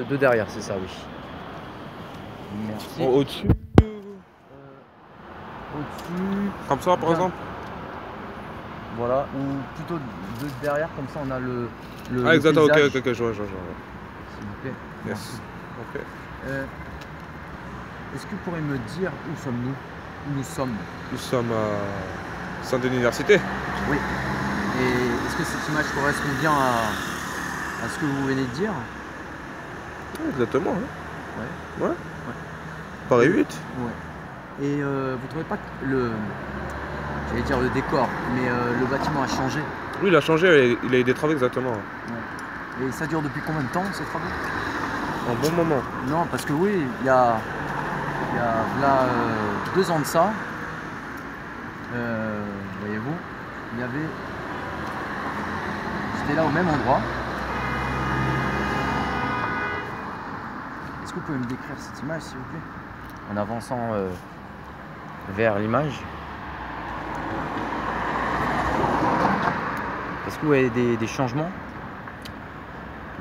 De derrière, c'est ça, oui. Merci. Au-dessus Au-dessus. Comme ça, par exemple. Voilà, ou plutôt de derrière, comme ça on a le Ah, exactement, ok, paysage. ok, je vois. S'il vous plaît. Yes. Ok. Est-ce que vous pourriez me dire où sommes-nous? Où nous sommes? Nous sommes à Saint-Denis Université. Oui. Et est-ce que cette image correspond bien à ce que vous venez de dire? Ouais, exactement. Hein. Ouais. Ouais. Paris 8. Ouais. Et vous trouvez pas que j'allais dire le décor, mais le bâtiment a changé? Oui, il a changé, il a eu des travaux, exactement. Ouais. Et ça dure depuis combien de temps, ces travaux? Un bon moment. Non, parce que oui, il y a là, 2 ans de ça, voyez-vous, il y avait... J'étais là au même endroit. Est-ce que vous pouvez me décrire cette image, s'il vous plaît? En avançant vers l'image. Est-ce que vous voyez des changements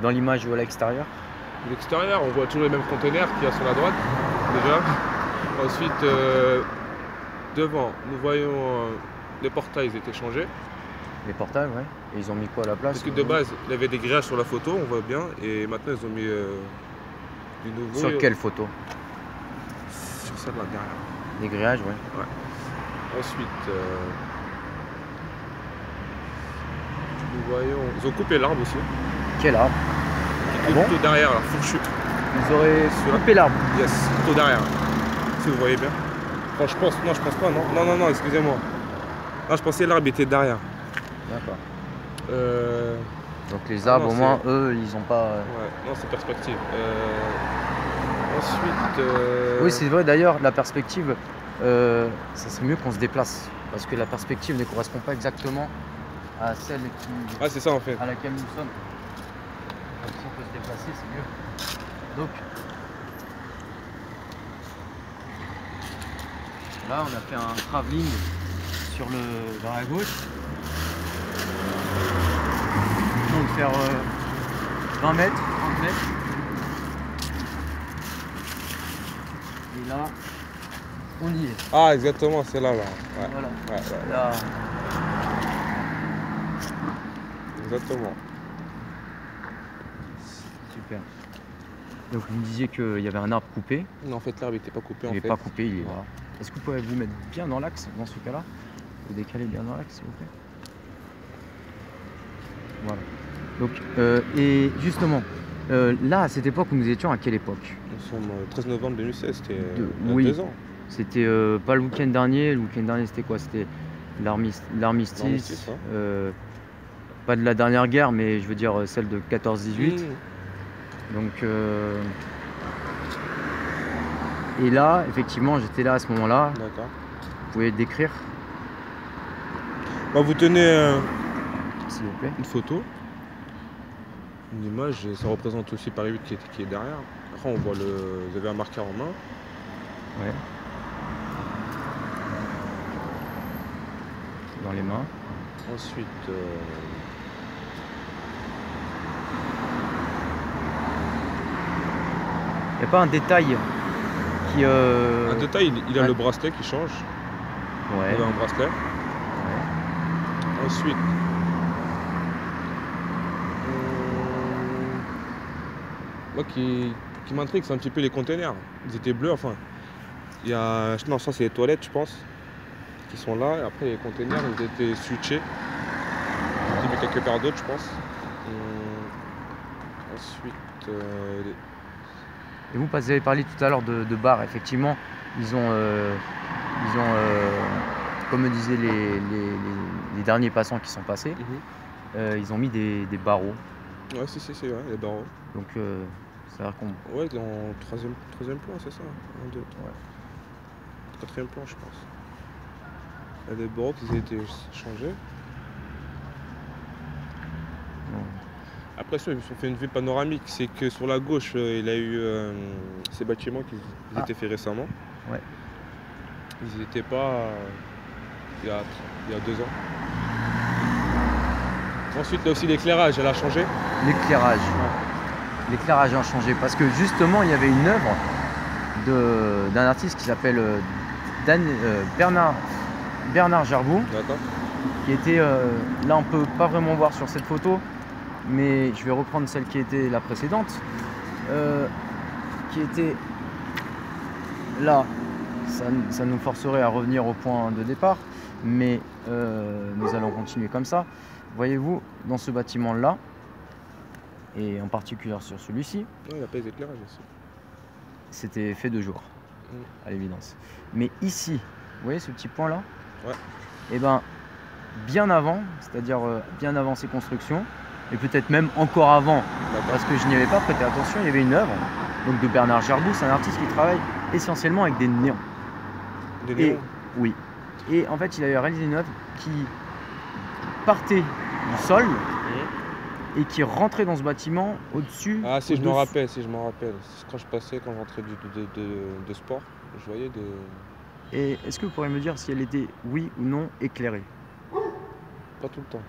dans l'image ou à l'extérieur? L'extérieur, on voit toujours les mêmes containers qu'il y a sur la droite, déjà. Ensuite, devant, nous voyons les portails, ils étaient changés. Les portails, ouais. Et ils ont mis quoi à la place? Parce que de base, il y avait des grillages sur la photo, on voit bien. Et maintenant, ils ont mis du nouveau. Sur quelle photo? Sur celle là derrière. Des grillages, ouais. Ouais. Ensuite, nous voyons... Ils ont coupé l'arbre aussi. Quel arbre? Qui est tout derrière, la fourchue. Ils auraient coupé l'arbre. Yes, tout derrière. Si vous voyez bien. Enfin, je pense... Non, je pense pas, non. Non, excusez-moi. Non, je pensais l'arbre était derrière. D'accord. Donc les Ah arbres, non, au moins, eux, ils ont pas... Ouais, non, c'est perspective. Ensuite... Oui, c'est vrai, d'ailleurs, la perspective, ça serait mieux qu'on se déplace. Parce que la perspective ne correspond pas exactement à celle Ah, c'est ça, en fait. à laquelle nous sommes. Donc si on peut se déplacer, c'est mieux. Donc, là, on a fait un travelling vers la gauche. Donc faire 20 mètres, 30 mètres. Et là, on y est. Ah, exactement, c'est là. Ouais. Voilà. Ouais. Là. Exactement. Super. Donc vous me disiez qu'il y avait un arbre coupé. Non, en fait, l'arbre n'était pas coupé. Il n'est pas coupé, il est là. Est-ce que vous pouvez vous mettre bien dans l'axe dans ce cas-là? Vous décalez bien dans l'axe, s'il vous plaît. Voilà. Donc, et justement, là, à cette époque où nous étions, à quelle époque? Nous sommes le 13 novembre 2016, c'était oui. 2 ans. C'était pas le week-end dernier. Le week-end dernier, c'était quoi? C'était l'armistice. Pas de la dernière guerre, mais je veux dire celle de 14-18. Donc, et là, effectivement, j'étais là à ce moment-là. D'accord. Vous pouvez décrire? Bah, vous tenez s'il vous plaît, une photo, une image, et ça représente aussi Paris 8 qui est derrière. Après, on voit vous avez un marqueur en main. Ouais. Dans les mains. Ensuite, il n'y a pas un détail qui... un détail, il a le bracelet qui change. Ouais. Il a un bracelet. Ouais. Ensuite, moi qui m'intrigue, c'est un petit peu les containers. Ils étaient bleus, enfin. Il y a... Non, ça c'est les toilettes, je pense, qui sont là. Et après, les containers, ils étaient switchés. J'ai mis quelque part d'autres, je pense. Ensuite... Et vous avez parlé tout à l'heure de bar. Effectivement, ils ont comme me disaient les derniers passants qui sont passés, ils ont mis des barreaux. Ouais, si, ouais, les barreaux. Donc, ça veut dire qu'on... Ouais, en troisième plan, c'est ça. 1, 2, 3. Quatrième plan, je pense. Il y a des barreaux qui ont été changés. Après ça, ils ont fait une vue panoramique. C'est que sur la gauche, il a eu ces bâtiments qui étaient faits récemment. Ouais. Ils n'étaient pas il y a 2 ans. Ensuite, là aussi, l'éclairage, elle a changé. L'éclairage. l'éclairage a changé. Parce que justement, il y avait une œuvre d'un artiste qui s'appelle Bernard Gerbou, qui était, là on peut pas vraiment voir sur cette photo, mais je vais reprendre celle qui était la précédente, qui était là. Ça nous forcerait à revenir au point de départ, mais nous allons continuer comme ça. Voyez-vous, dans ce bâtiment là, et en particulier sur celui-ci, il n'y a pas les éclairages aussi. C'était fait de jour, à l'évidence. Mais ici, vous voyez ce petit point là, et ben bien avant, c'est-à-dire bien avant ces constructions, et peut-être même encore avant, parce que je n'y avais pas prêté attention, il y avait une œuvre donc de Bernard Gerbou. C'est un artiste qui travaille essentiellement avec des néons. Des néons. Oui. Et en fait, il avait réalisé une œuvre qui partait du sol et qui rentrait dans ce bâtiment au-dessus. Ah si, je me rappelle, Quand je passais, quand je rentrais de sport, je voyais des... Et est-ce que vous pourriez me dire si elle était, oui ou non, éclairée? Pas tout le temps.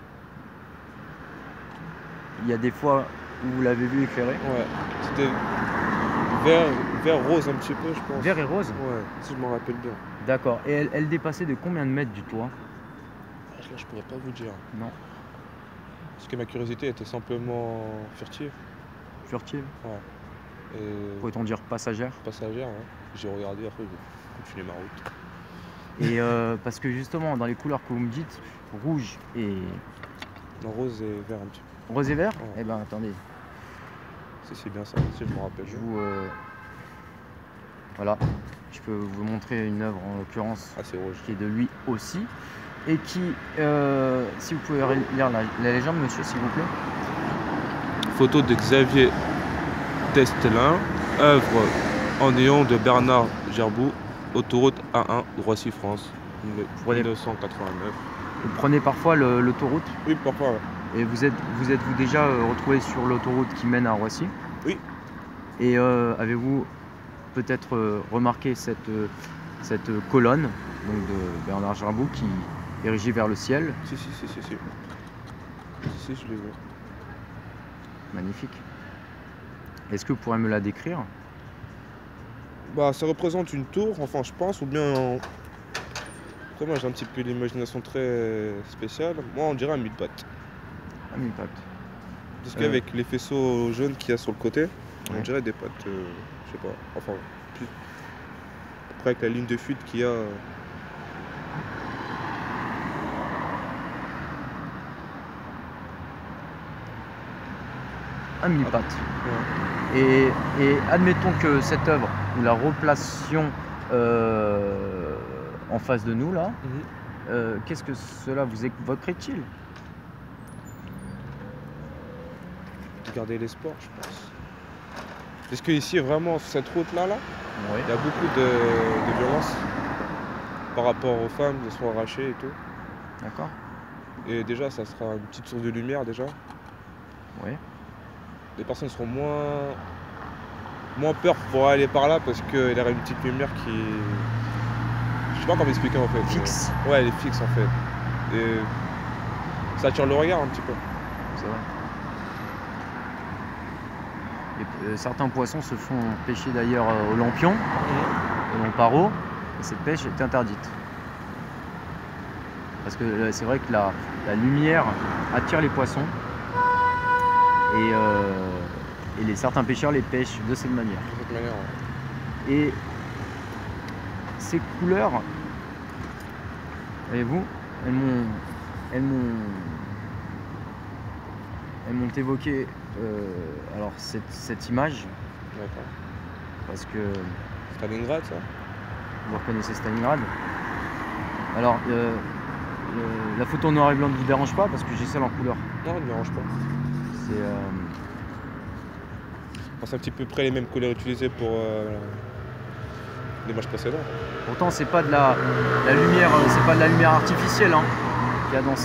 Il y a des fois où vous l'avez vu éclairée? Ouais. C'était vert rose un petit peu, je pense. Vert et rose? Ouais, si je m'en rappelle bien. D'accord. Et elle dépassait de combien de mètres du toit? Là, je pourrais pas vous dire. Non. Parce que ma curiosité était simplement furtive. Furtive? Ouais. Pourrait-on dire passagère? Passagère, ouais. J'ai regardé, après j'ai continué ma route. Et parce que justement, dans les couleurs que vous me dites, rouge et... Non, rose et vert un petit peu. Rose et vert? Eh ben attendez. Si c'est bien ça, si je me rappelle. Voilà, je peux vous montrer une œuvre en l'occurrence qui est de lui aussi. Et qui, si vous pouvez lire la légende, monsieur, s'il vous plaît. Photo de Xavier Testelin, œuvre en néon de Bernard Gerbou, autoroute A1, Roissy-France, 1989. Vous prenez parfois l'autoroute? Oui, parfois. Ouais. Et vous êtes-vous déjà retrouvé sur l'autoroute qui mène à Roissy? Oui. Et avez-vous peut-être remarqué cette colonne donc de Bernard Gerbou qui est dirigée vers le ciel? Si. Si, je l'ai vu. Magnifique. Est-ce que vous pourrez me la décrire? Bah, ça représente une tour, enfin je pense, ou bien... Après moi j'ai un petit peu l'imagination très spéciale. Moi on dirait un mille-pattes. Un mille-pattes. Parce qu'avec les faisceaux jaunes qu'il y a sur le côté, on dirait des pattes, je sais pas, enfin... Plus... Après avec la ligne de fuite qu'il y a... Un mille-pattes. Ouais. Et admettons que cette œuvre, nous la replacions en face de nous là, qu'est-ce que cela vous évoquerait-il? De garder l'espoir, je pense. Parce que ici, vraiment, sur cette route-là, il y a beaucoup de violence par rapport aux femmes, de se faire arracher et tout. D'accord. Et déjà, ça sera une petite source de lumière déjà. Oui. Les personnes seront moins peur pour aller par là parce qu'il y aura une petite lumière qui... Je sais pas comment expliquer en fait. Fixe. Ouais, elle est fixe en fait. Et ça attire le regard un petit peu. C'est vrai. Et, certains poissons se font pêcher d'ailleurs au lampion, au lamparo, et cette pêche est interdite. Parce que c'est vrai que la lumière attire les poissons et certains pêcheurs les pêchent de cette manière. De cette manière, ouais. Et ces couleurs, voyez-vous, elles m'ont évoqué alors cette image. D'accord. Parce que... Stalingrad, ça? Vous reconnaissez Stalingrad? Alors, la photo en noir et blanc ne vous dérange pas parce que j'ai celle en couleur? Non, elle ne me dérange pas. C'est un petit peu près les mêmes couleurs utilisées pour l'image précédente. Pourtant, c'est pas de la lumière, c'est pas de la lumière artificielle hein, qu'il y a dans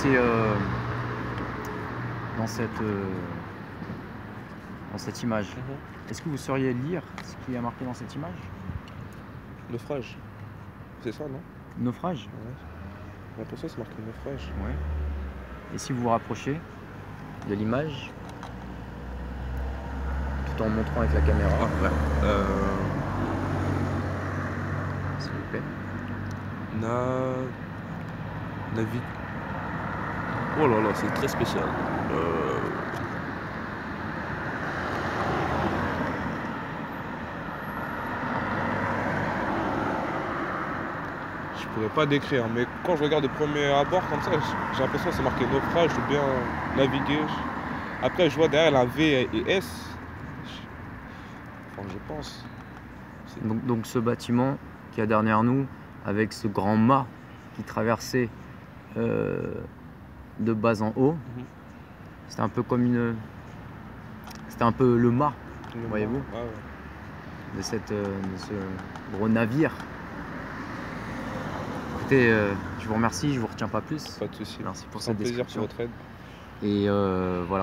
cette image. Est-ce que vous sauriez lire ce qu'il y a marqué dans cette image? Naufrage. C'est ça, non? Naufrage? Ouais. Pour ça, c'est marqué naufrage. Ouais. Et si vous vous rapprochez de l'image, tout en montrant avec la caméra. Ah, ouais. S'il vous plaît. Navi. Oh là là, c'est très spécial. Je pourrais pas décrire, mais quand je regarde de premier abord comme ça, j'ai l'impression que c'est marqué naufrage ou bien naviguer. Après, je vois derrière la V et S. Enfin, je pense. Donc ce bâtiment qui est derrière nous, avec ce grand mât qui traversait de bas en haut, c'était un peu comme une... C'était un peu le mât, voyez-vous, Ah ouais. de ce gros navire. Écoutez, je vous remercie, je vous retiens pas plus. Pas de soucis. Merci pour C'est un cette plaisir pour description. votre aide. Et voilà.